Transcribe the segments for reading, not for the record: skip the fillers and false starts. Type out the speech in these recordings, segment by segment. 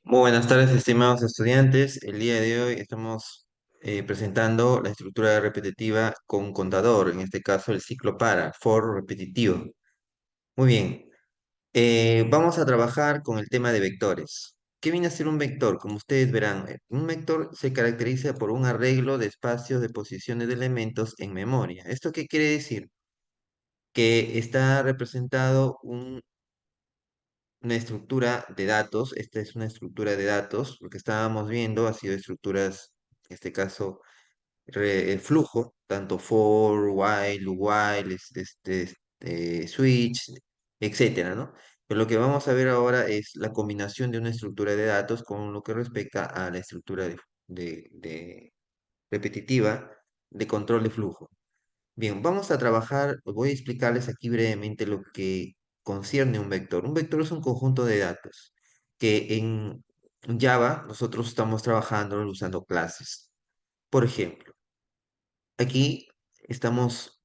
Muy buenas tardes, estimados estudiantes. El día de hoy estamos presentando la estructura repetitiva con un contador, en este caso el ciclo for repetitivo. Muy bien, vamos a trabajar con el tema de vectores. ¿Qué viene a ser un vector? Como ustedes verán, un vector se caracteriza por un arreglo de espacios de posiciones de elementos en memoria. ¿Esto qué quiere decir? Que está representado una estructura de datos. Esta es una estructura de datos. Lo que estábamos viendo ha sido estructuras, en este caso, flujo, tanto for, while, switch, etcétera, ¿no? Pero lo que vamos a ver ahora es la combinación de una estructura de datos con lo que respecta a la estructura de repetitiva de control de flujo. Bien, vamos a trabajar, voy a explicarles aquí brevemente lo que concierne un vector. Un vector es un conjunto de datos que en Java nosotros estamos trabajando usando clases. Por ejemplo, aquí estamos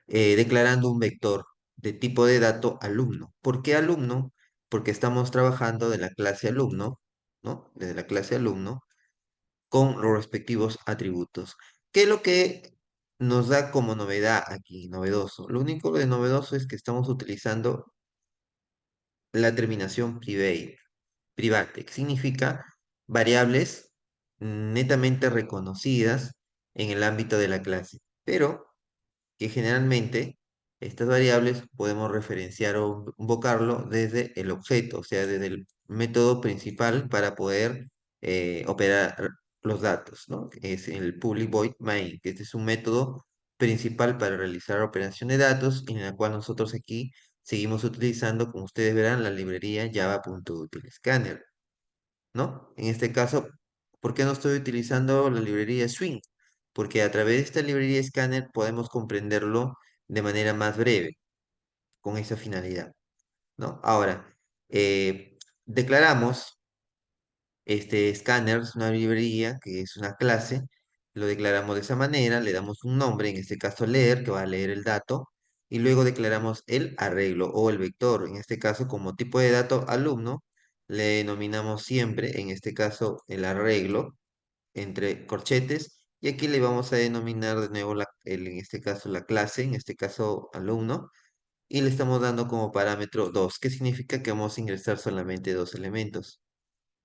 declarando un vector de tipo de dato alumno. ¿Por qué alumno? Porque estamos trabajando de la clase alumno, ¿no? Desde la clase alumno con los respectivos atributos. ¿Qué es lo que nos da como novedad aquí, novedoso? Lo único de novedoso es que estamos utilizando la terminación private, que significa variables netamente reconocidas en el ámbito de la clase, pero que generalmente estas variables podemos referenciar o invocarlo desde el objeto, o sea, desde el método principal para poder operar los datos, ¿no? Que es el public void main, que este es un método principal para realizar operación de datos, en la cual nosotros aquí seguimos utilizando, como ustedes verán, la librería java.utilscanner, ¿no? En este caso, ¿por qué no estoy utilizando la librería Swing? Porque a través de esta librería Scanner podemos comprenderlo de manera más breve, con esa finalidad, ¿no? Ahora, declaramos este Scanner, es una librería que es una clase, lo declaramos de esa manera, le damos un nombre, en este caso leer, que va a leer el dato, y luego declaramos el arreglo o el vector, en este caso como tipo de dato alumno, le denominamos siempre, en este caso, el arreglo entre corchetes, y aquí le vamos a denominar de nuevo en este caso la clase, en este caso alumno, y le estamos dando como parámetro 2, que significa que vamos a ingresar solamente dos elementos,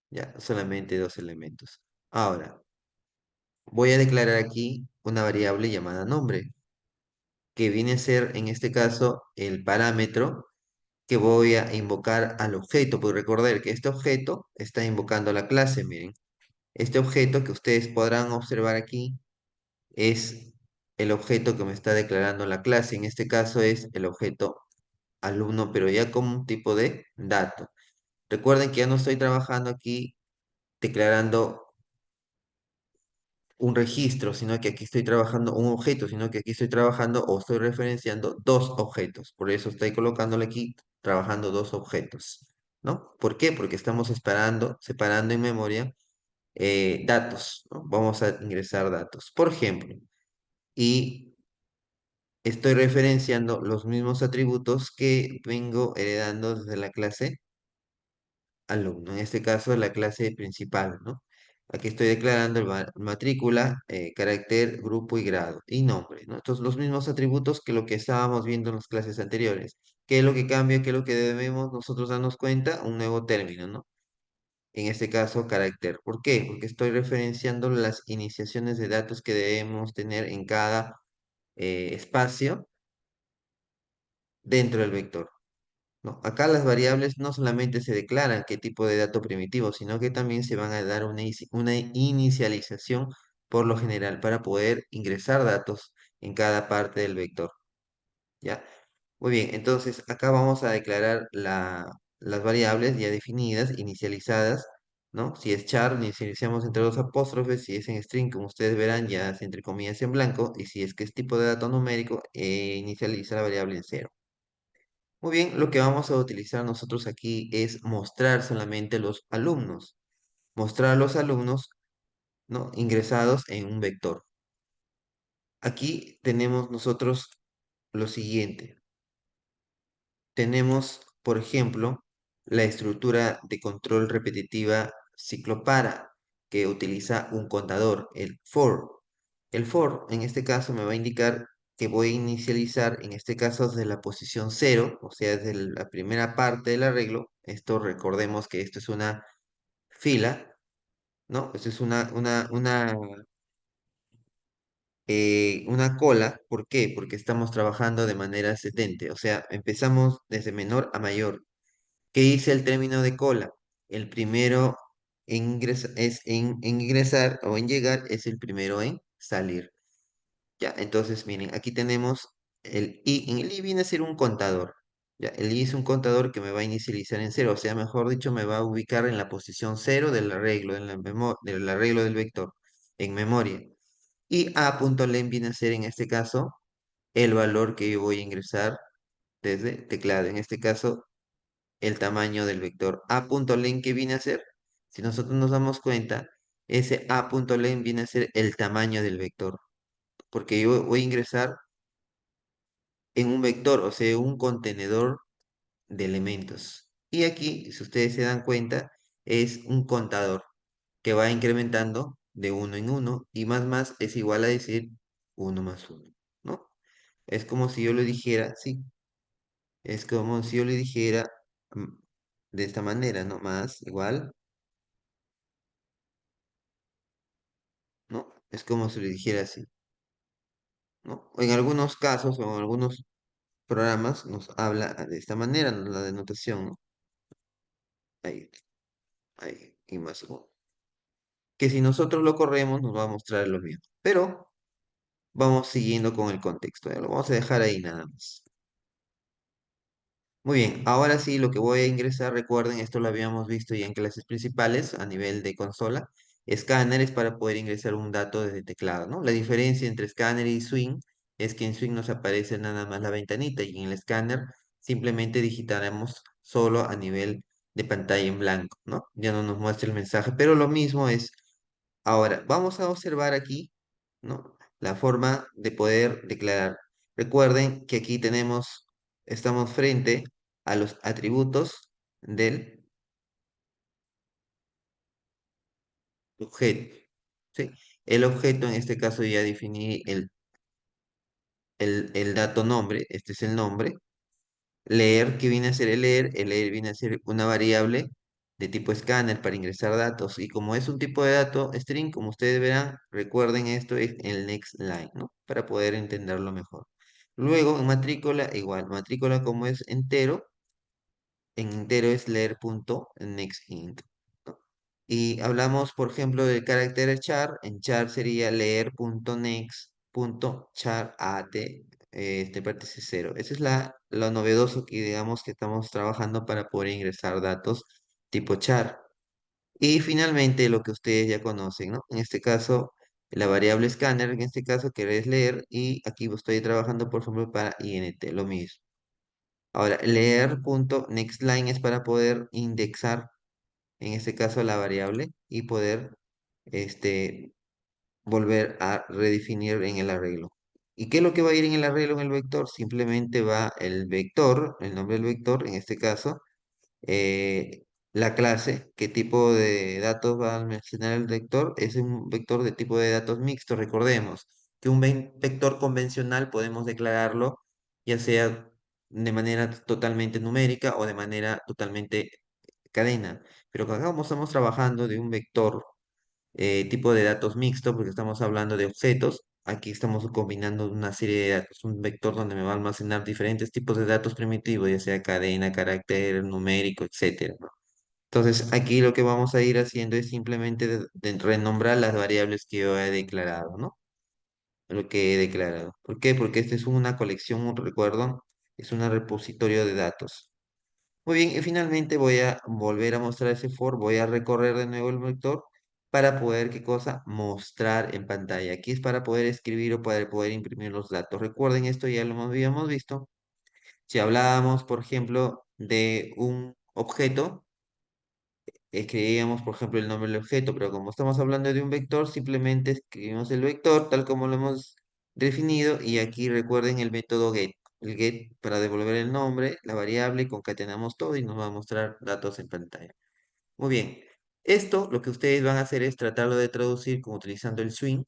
ya, solamente dos elementos. Ahora, voy a declarar aquí una variable llamada nombre, que viene a ser en este caso el parámetro que voy a invocar al objeto, pues recordar que este objeto está invocando la clase, miren. Este objeto que ustedes podrán observar aquí es el objeto que me está declarando la clase. En este caso es el objeto alumno, pero ya como un tipo de dato. Recuerden que ya no estoy trabajando aquí declarando un registro, sino que aquí estoy trabajando un objeto, sino que aquí estoy trabajando o estoy referenciando dos objetos. Por eso estoy colocándole aquí trabajando dos objetos, ¿no? ¿Por qué? Porque estamos separando en memoria datos, ¿no? Vamos a ingresar datos. Por ejemplo, y estoy referenciando los mismos atributos que vengo heredando desde la clase alumno, en este caso la clase principal, ¿no? Aquí estoy declarando matrícula, carácter, grupo y grado, y nombre, ¿no? Entonces, los mismos atributos que lo que estábamos viendo en las clases anteriores. ¿Qué es lo que cambia? ¿Qué es lo que debemos nosotros darnos cuenta? Un nuevo término, ¿no? En este caso, carácter. ¿Por qué? Porque estoy referenciando las iniciaciones de datos que debemos tener en cada espacio dentro del vector, ¿no? Acá las variables no solamente se declaran qué tipo de dato primitivo, sino que también se van a dar una inicialización por lo general para poder ingresar datos en cada parte del vector, ¿ya? Muy bien, entonces acá vamos a declarar las variables ya definidas, inicializadas, ¿no? Si es char, inicializamos entre dos apóstrofes; si es en string, como ustedes verán, ya es entre comillas en blanco; y si es que es tipo de dato numérico, inicializa la variable en cero. Muy bien, lo que vamos a utilizar nosotros aquí es mostrar solamente los alumnos. Mostrar los alumnos, ¿no? Ingresados en un vector. Aquí tenemos nosotros lo siguiente. Tenemos, por ejemplo, la estructura de control repetitiva ciclo para, que utiliza un contador, el for. El for, en este caso, me va a indicar que voy a inicializar, en este caso, desde la posición cero, o sea, desde la primera parte del arreglo. Esto recordemos que esto es una fila, ¿no? Esto es una cola. ¿Por qué? Porque estamos trabajando de manera ascendente, o sea, empezamos desde menor a mayor. ¿Qué dice el término de cola? El primero en ingresar o en llegar es el primero en salir. Ya, entonces miren, aquí tenemos el i. En el i viene a ser un contador. Ya, el i es un contador que me va a inicializar en cero, o sea, mejor dicho, me va a ubicar en la posición cero del arreglo, del arreglo del vector, en memoria. Y a.len viene a ser en este caso el valor que yo voy a ingresar desde teclado. En este caso, el tamaño del vector. A.len, ¿qué viene a ser? Si nosotros nos damos cuenta, ese a.len viene a ser el tamaño del vector, porque yo voy a ingresar en un vector, o sea, un contenedor de elementos. Y aquí, si ustedes se dan cuenta, es un contador que va incrementando de uno en uno, y más es igual a decir uno más uno, ¿no? Es como si yo le dijera, sí, es como si yo le dijera mm, de esta manera, ¿no? Más igual, ¿no? Es como si le dijera así, ¿no? En algunos casos o en algunos programas nos habla de esta manera, ¿no? La denotación, ¿no? Ahí, ahí, y más uno. Que si nosotros lo corremos nos va a mostrar lo mismo. Pero vamos siguiendo con el contexto. Ya lo vamos a dejar ahí nada más. Muy bien, ahora sí lo que voy a ingresar, recuerden, esto lo habíamos visto ya en clases principales a nivel de consola. Escáner es para poder ingresar un dato desde teclado, ¿no? La diferencia entre escáner y swing es que en swing nos aparece nada más la ventanita y en el escáner simplemente digitaremos solo a nivel de pantalla en blanco, ¿no? Ya no nos muestra el mensaje, pero lo mismo es. Ahora, vamos a observar aquí, ¿no? La forma de poder declarar. Recuerden que aquí estamos frente a los atributos del objeto, ¿sí? El objeto, en este caso, ya definí el dato nombre, este es el nombre. Leer, ¿qué viene a ser el leer viene a ser una variable de tipo escáner para ingresar datos. Y como es un tipo de dato string, como ustedes verán, recuerden esto es el next line, ¿no? Para poder entenderlo mejor. Luego, en matrícula, igual, matrícula como es entero, en entero es leer.nextInt, ¿no? Y hablamos, por ejemplo, del carácter char. En char sería leer.next.char este vértice cero. Esa es lo novedoso que digamos que estamos trabajando para poder ingresar datos tipo char. Y finalmente lo que ustedes ya conocen, ¿no? En este caso, la variable scanner, en este caso, que es leer, y aquí estoy trabajando, por ejemplo, para int, lo mismo. Ahora, leer.nextLine es para poder indexar, en este caso, la variable y poder este, volver a redefinir en el arreglo. ¿Y qué es lo que va a ir en el arreglo en el vector? Simplemente va el vector, el nombre del vector, en este caso, la clase, qué tipo de datos va a almacenar el vector, es un vector de tipo de datos mixto. Recordemos que un vector convencional podemos declararlo ya sea de manera totalmente numérica o de manera totalmente cadena. Pero acá como estamos trabajando de un vector tipo de datos mixto, porque estamos hablando de objetos, aquí estamos combinando una serie de datos, un vector donde me va a almacenar diferentes tipos de datos primitivos, ya sea cadena, carácter, numérico, etcétera, ¿no? Entonces, aquí lo que vamos a ir haciendo es simplemente de renombrar las variables que yo he declarado, ¿no? Lo que he declarado. ¿Por qué? Porque esta es una colección, un recuerdo, es un repositorio de datos. Muy bien, y finalmente voy a volver a mostrar ese for, voy a recorrer de nuevo el vector para poder, ¿qué cosa? Mostrar en pantalla. Aquí es para poder escribir o para poder imprimir los datos. Recuerden, esto ya lo habíamos visto. Si hablábamos, por ejemplo, de un objeto, escribíamos, por ejemplo, el nombre del objeto, pero como estamos hablando de un vector, simplemente escribimos el vector tal como lo hemos definido, y aquí recuerden el método get. El get para devolver el nombre, la variable, concatenamos todo y nos va a mostrar datos en pantalla. Muy bien. Esto lo que ustedes van a hacer es tratarlo de traducir como utilizando el swing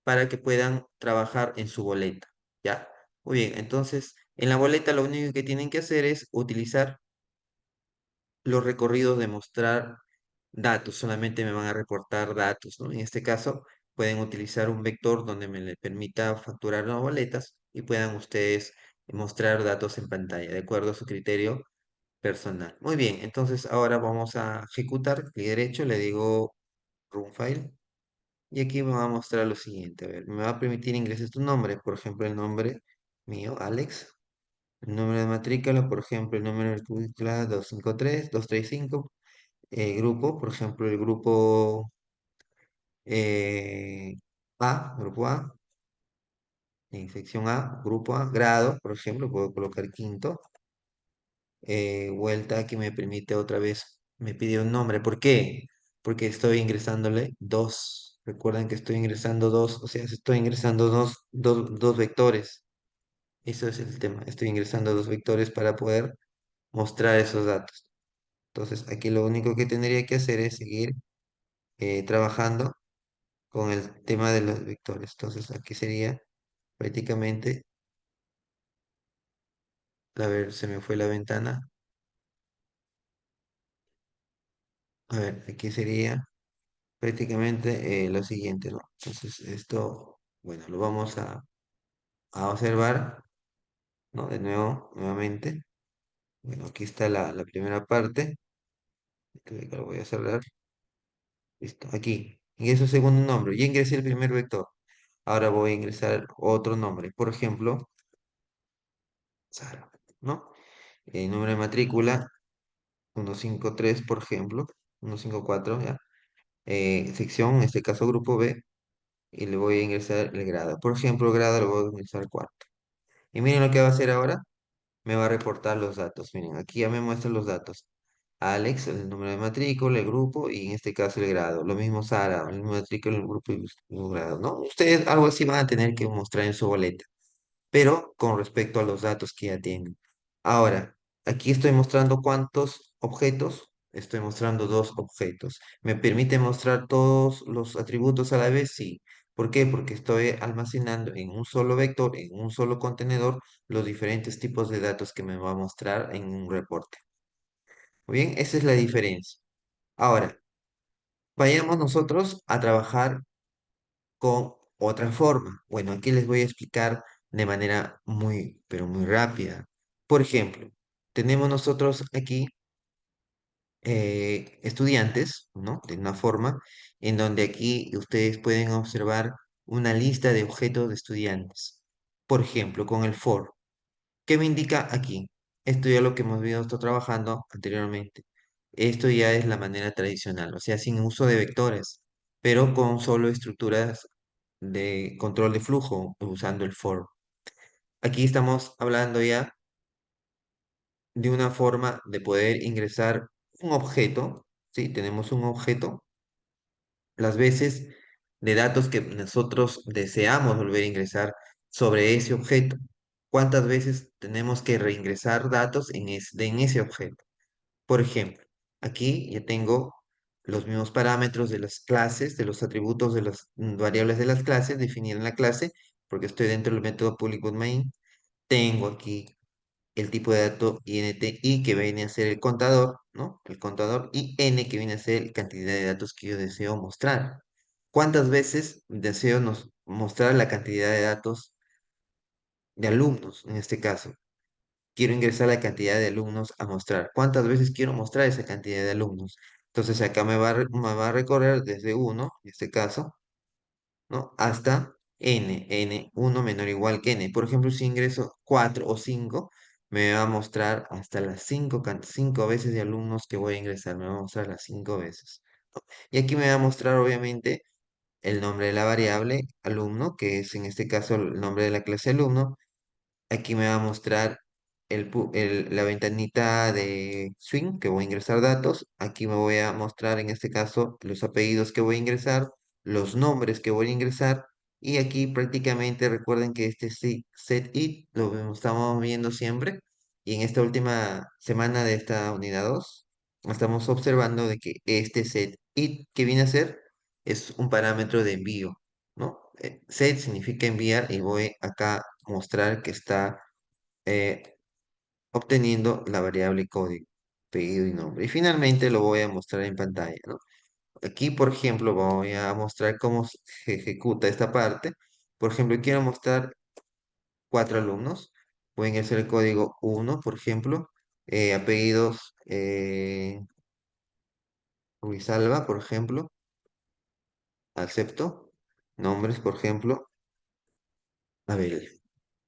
para que puedan trabajar en su boleta, ¿ya? Muy bien, entonces en la boleta lo único que tienen que hacer es utilizar los recorridos de mostrar datos, solamente me van a reportar datos, ¿no? En este caso, pueden utilizar un vector donde me le permita facturar las boletas y puedan ustedes mostrar datos en pantalla, de acuerdo a su criterio personal. Muy bien, entonces ahora vamos a ejecutar, clic derecho, le digo Run File, y aquí me va a mostrar lo siguiente, a ver, me va a permitir ingresar tu nombre, por ejemplo, el nombre mío, Alex, el número de matrícula, por ejemplo, el número de matrícula 253, 235, grupo, por ejemplo, el grupo eh, grupo A, en sección A, grupo A, grado, por ejemplo, puedo colocar quinto, vuelta que me permite otra vez, me pide un nombre. ¿Por qué? Porque estoy ingresándole dos. Recuerden que estoy ingresando dos, o sea, estoy ingresando dos vectores. Eso es el tema. Estoy ingresando dos vectores para poder mostrar esos datos. Entonces, aquí lo único que tendría que hacer es seguir trabajando con el tema de los vectores. Entonces, aquí sería prácticamente, a ver, se me fue la ventana. A ver, aquí sería prácticamente lo siguiente, ¿no? Entonces, esto, bueno, lo vamos a observar, ¿no? De nuevo, nuevamente. Bueno, aquí está la primera parte. Creo que lo voy a cerrar. Listo, aquí. Ingreso segundo nombre. Ya ingresé el primer vector. Ahora voy a ingresar otro nombre. Por ejemplo, Sara, ¿no? El número de matrícula, 153, por ejemplo. 154, ¿ya? Sección, en este caso grupo B. Y le voy a ingresar el grado. Por ejemplo, el grado lo voy a ingresar 4. Y miren lo que va a hacer ahora. Me va a reportar los datos. Miren, aquí ya me muestra los datos. Alex, el número de matrícula, el grupo y en este caso el grado. Lo mismo Sara, el número de matrícula, el grupo y el grado, ¿no? Ustedes algo así van a tener que mostrar en su boleta, pero con respecto a los datos que ya tienen. Ahora, aquí estoy mostrando cuántos objetos. Estoy mostrando dos objetos. ¿Me permite mostrar todos los atributos a la vez? Sí. ¿Por qué? Porque estoy almacenando en un solo vector, en un solo contenedor, los diferentes tipos de datos que me va a mostrar en un reporte. Muy bien, esa es la diferencia. Ahora, vayamos nosotros a trabajar con otra forma. Bueno, aquí les voy a explicar de manera muy, pero muy rápida. Por ejemplo, tenemos nosotros aquí estudiantes, ¿no? De una forma en donde aquí ustedes pueden observar una lista de objetos de estudiantes. Por ejemplo, con el for. ¿Qué me indica aquí? Esto ya lo que hemos visto trabajando anteriormente. Esto ya es la manera tradicional, o sea, sin uso de vectores, pero con solo estructuras de control de flujo usando el for. Aquí estamos hablando ya de una forma de poder ingresar un objeto, ¿sí? Tenemos un objeto, las veces de datos que nosotros deseamos volver a ingresar sobre ese objeto. ¿Cuántas veces tenemos que reingresar datos en ese objeto? Por ejemplo, aquí ya tengo los mismos parámetros de las clases, de los atributos de las variables de las clases definidas en la clase, porque estoy dentro del método public main. Tengo aquí el tipo de dato INTI que viene a ser el contador, ¿no? El contador y N que viene a ser la cantidad de datos que yo deseo mostrar. ¿Cuántas veces deseo mostrar la cantidad de datos de alumnos en este caso? Quiero ingresar la cantidad de alumnos a mostrar. ¿Cuántas veces quiero mostrar esa cantidad de alumnos? Entonces acá me va a recorrer desde uno en este caso, ¿no? Hasta n, 1 menor o igual que n. Por ejemplo, si ingreso 4 o 5 me va a mostrar hasta las 5 veces de alumnos que voy a ingresar. Me va a mostrar las 5 veces. Y aquí me va a mostrar, obviamente, el nombre de la variable alumno, que es en este caso el nombre de la clase alumno. Aquí me va a mostrar la ventanita de Swing que voy a ingresar datos. Aquí me voy a mostrar en este caso los apellidos que voy a ingresar, los nombres que voy a ingresar. Y aquí prácticamente recuerden que este set it estamos viendo siempre. Y en esta última semana de esta unidad 2 estamos observando de que este set ¿Y qué viene a ser? Es un parámetro de envío, ¿no? Set significa enviar y voy acá a mostrar que está eh, obteniendo la variable código, pedido y nombre. Y finalmente lo voy a mostrar en pantalla, ¿no? Aquí, por ejemplo, voy a mostrar cómo se ejecuta esta parte. Por ejemplo, quiero mostrar 4 alumnos. Voy a ingresar el código 1, por ejemplo. Apellidos Ruizalba, por ejemplo. Acepto. Nombres, por ejemplo. Abel.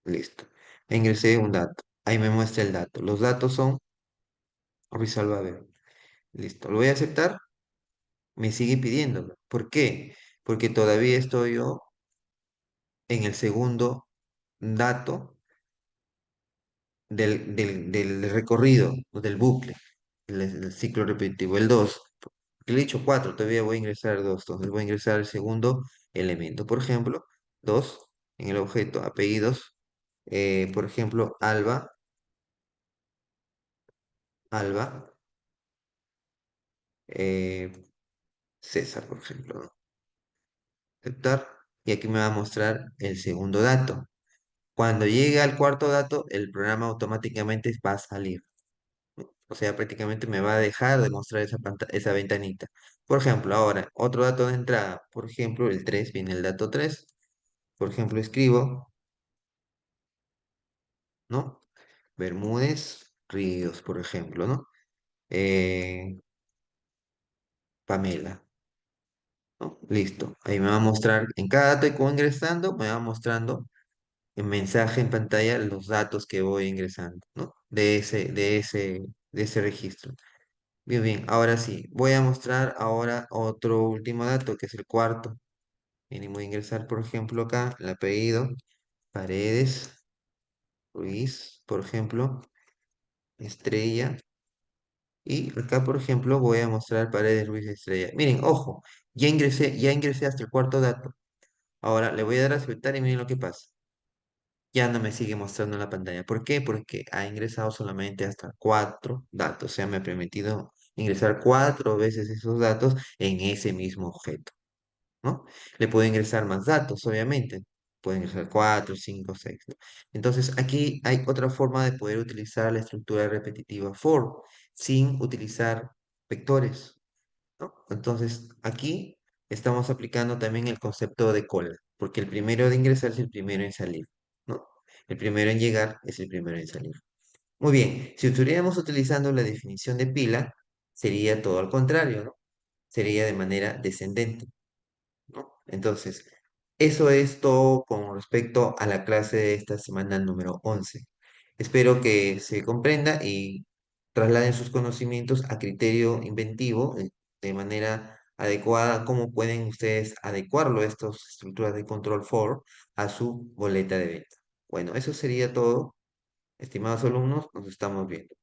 Listo. Ingresé un dato. Ahí me muestra el dato. Los datos son Ruizalba Abel. Listo. Lo voy a aceptar. Me sigue pidiéndolo. ¿Por qué? Porque todavía estoy yo en el segundo dato del recorrido, o del bucle, del ciclo repetitivo, el 2. Le he dicho 4, todavía voy a ingresar 2, entonces voy a ingresar el segundo elemento. Por ejemplo, 2 en el objeto, apellidos, por ejemplo, Alba, eh, César, por ejemplo, ¿no? Aceptar, y aquí me va a mostrar el segundo dato. Cuando llegue al cuarto dato, el programa automáticamente va a salir. O sea, prácticamente me va a dejar de mostrar esa ventanita. Por ejemplo, ahora, otro dato de entrada. Por ejemplo, el 3 viene el dato 3. Por ejemplo, escribo, ¿no? Bermúdez, Ríos, por ejemplo, ¿no? Eh, Pamela, ¿no? Listo. Ahí me va a mostrar, en cada dato que voy ingresando, me va mostrando en mensaje en pantalla los datos que voy ingresando, ¿no? De ese registro. Bien, bien, ahora sí, voy a mostrar ahora otro último dato, que es el cuarto. Bien, y voy a ingresar, por ejemplo, acá el apellido, Paredes, Ruiz, por ejemplo, Estrella. Y acá, por ejemplo, voy a mostrar Paredes, Ruiz, Estrella. Miren, ojo, ya ingresé hasta el cuarto dato. Ahora le voy a dar a aceptar y miren lo que pasa. Ya no me sigue mostrando en la pantalla. ¿Por qué? Porque ha ingresado solamente hasta 4 datos. O sea, me ha permitido ingresar 4 veces esos datos en ese mismo objeto, ¿no? Le puedo ingresar más datos, obviamente. Puedo ingresar 4, 5, 6. Entonces, aquí hay otra forma de poder utilizar la estructura repetitiva for sin utilizar vectores, ¿no? Entonces, aquí estamos aplicando también el concepto de cola, porque el primero de ingresar es el primero en salir, ¿no? El primero en llegar es el primero en salir. Muy bien, si estuviéramos utilizando la definición de pila, sería todo al contrario, ¿no? Sería de manera descendente, ¿no? Entonces, eso es todo con respecto a la clase de esta semana número 11. Espero que se comprenda y trasladen sus conocimientos a criterio inventivo de manera adecuada, cómo pueden ustedes adecuarlo, estas estructuras de control for, a su boleta de venta. Bueno, eso sería todo. Estimados alumnos, nos estamos viendo.